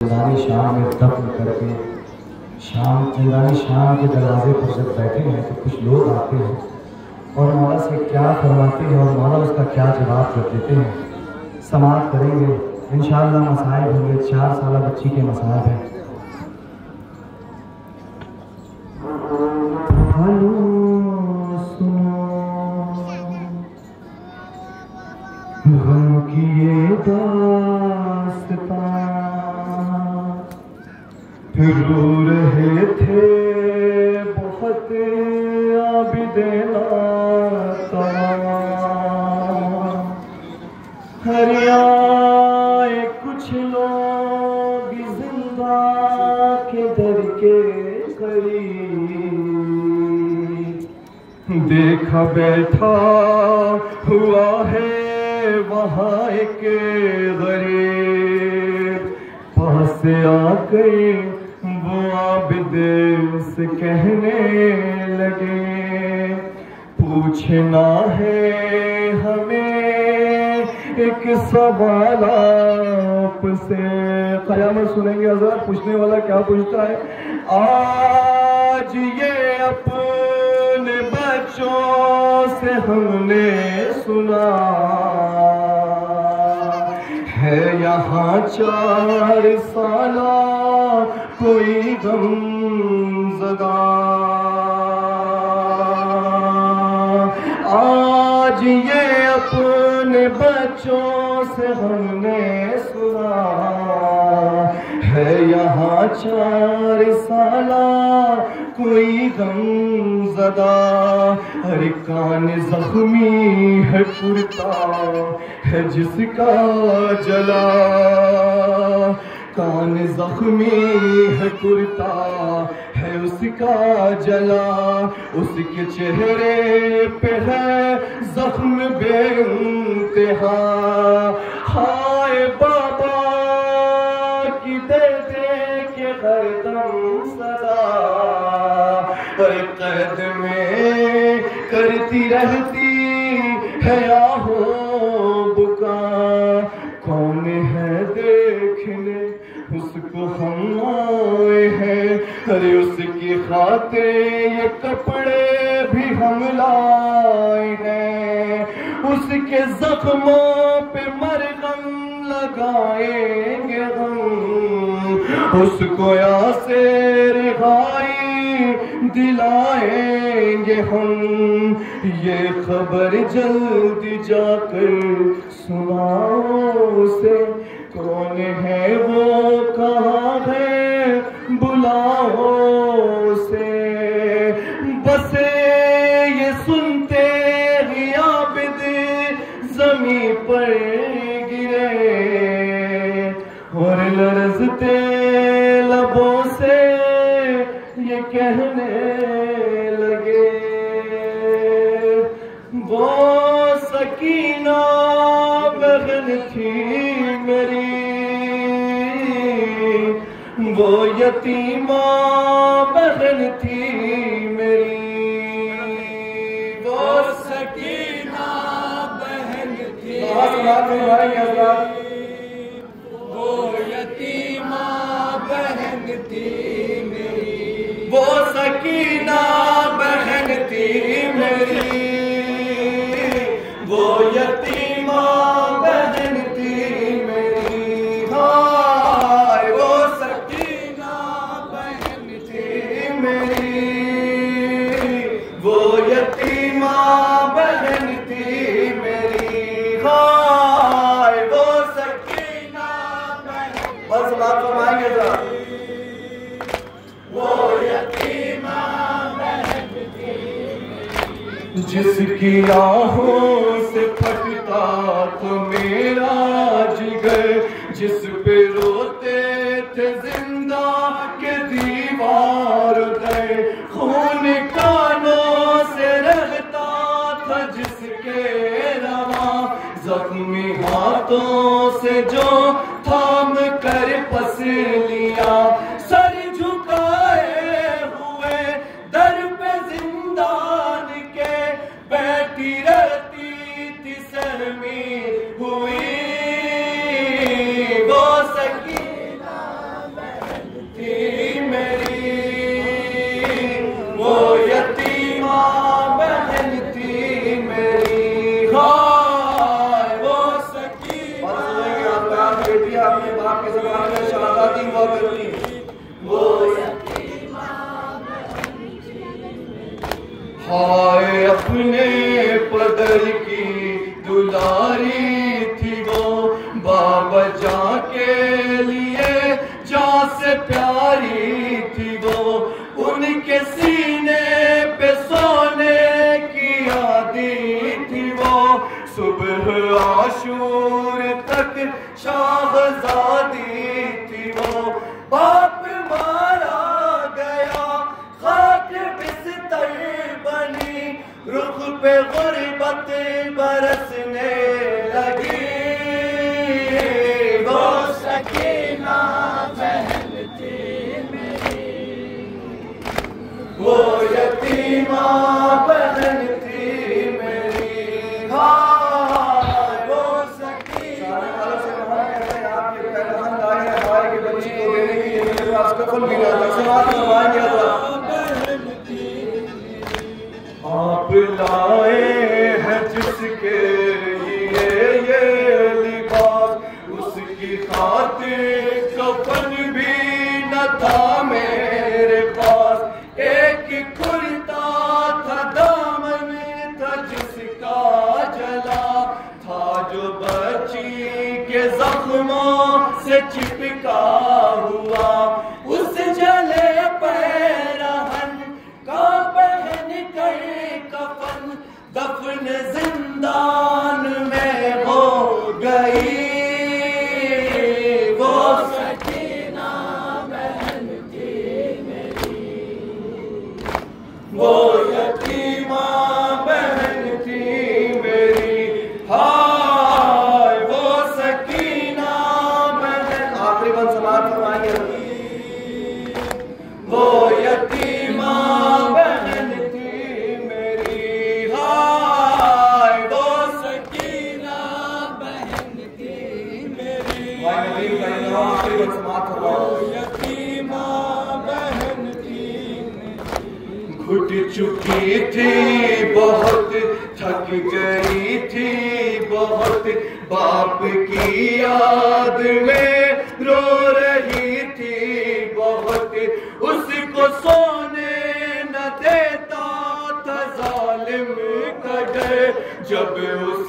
जिंदानी शाम में दफन करके जिंदानी शाम के दरवाजे पर जब बैठे हैं तो कुछ लोग आते हैं और मौला से क्या फरमाते हैं और मौला उसका क्या जवाब जब देते हैं। समाअत करेंगे इंशाअल्लाह। मसाइब होंगे, 4 साल बच्ची के मसाइब हैं। गम की ये दास्तां रो रहे थे बहुत आबिदेना हरियाए कुछ लोग जिंदा के दर के करीब देखा बैठा हुआ है वहाँ एक गरीब। पास आके वो आबिदे से कहने लगे पूछना है हमें एक सवाल आपसे। क़यामत सुनेंगे हज़रत, पूछने वाला क्या पूछता है। आज ये अपने बच्चों से हमने सुना है यहाँ 4 साल कोई गम ज़दा। आज ये अपने बच्चों से हमने सुना है यहाँ 4 साल कोई गम ज़दा। हर कान जख्मी है कुर्ता है जिसका जला। कान जख्मी है कुर्ता है उसका जला। उसके चेहरे पे है जख्म बेइंतहा। हाय बाबा की दर्द के हरदम सदा कैद में करती रहती है आहो बुका। कौन है देखने उसको हम आए हैं। अरे उसकी खातिर ये कपड़े भी हम लाए हैं। उसके जख्मों पे मरहम लगाएंगे हम। उसको यहाँ से रिहाई दिलाएंगे हम। ये खबर जल्दी जाकर सुनाओ से। कौन है वो, कहाँ है, बुलाओ से। बस ये सुनते ही आबिद जमीन पर गिरे और लरजते लबों से ये कहने लगे वो सकीना बहन थी मेरी, वो यतीमा बहन थी मेरी। वो सकीना बहन थी, वो यतीमा बहन थी मेरी। वो सकीना बहन थी मेरी, वो यतीमा बहन थी मेरी। हाय वो सकीना बहन थी मेरी, वो यतीमा बहन थी मेरी। हाय वो सकीना बहन। बस बात फरमाएंगे जरा। वो यतीमा बहन थी मेरी, जिसकी आहों से फटता तो मेरा जिगर। जिस पे रोते थे जिंदा के दीवार गए। खून कानों से रहता था जिसके रवा। जख्मी हाथों से जो थाम कर पस लिया। सर झुकाए हुए दर पे जिंदान के बैठी रहती थी सहमी हुई। वो सकीना शहजादी हुआ करती वो हाय अपने पदर की दुलारी थी वो, बाबा जान के लिए जान से प्यारी थी वो, उनके सीने पे सोने की आदि थी वो, सुबह आशूर तक शाहजादी थी वो, बाप मारा गया खाक बिस्तर बनी, रुख पे गुर्बत बरसने लगी, वो सकीना बहन थी मेरी, वो यतीमा बहन थी मेरी, हाँ वो सकीना। आपके पहलवान लाए हैं भाई के बच्ची को देने के लिए, मेरे पास कफन भी नहीं था, समाज में सवाल किया था। आप लाए हैं जिसके लिए ये लिबास, उसकी खातिर कफन भी न था मेरे पास, एक कुर्ता था दामन था जिसका जला था, जो बच्ची के जख्मों से चिपका हुआ, उस जले पैरहन का पहन कर कफन दफन जिंदान में हो गई, वो सकीना बहन थी मेरी, वो यतीमा बहन थी मेरी, हाय वो सकीना बहन। आखिरी बंद समाप्त फरमाएंगे, वो यतीमा बहन थी मेरी, हाय वो सकीना बहन थी मेरी, आखिरी बंद समाप्त फरमाएंगे, यतीमा बहन थी मेरी, घुट चुकी थी बहुत, थक गई थी बहुत, बाप की याद में रो रही थी बहुत, उसको सोने न देता था जालिम कदर, जब उस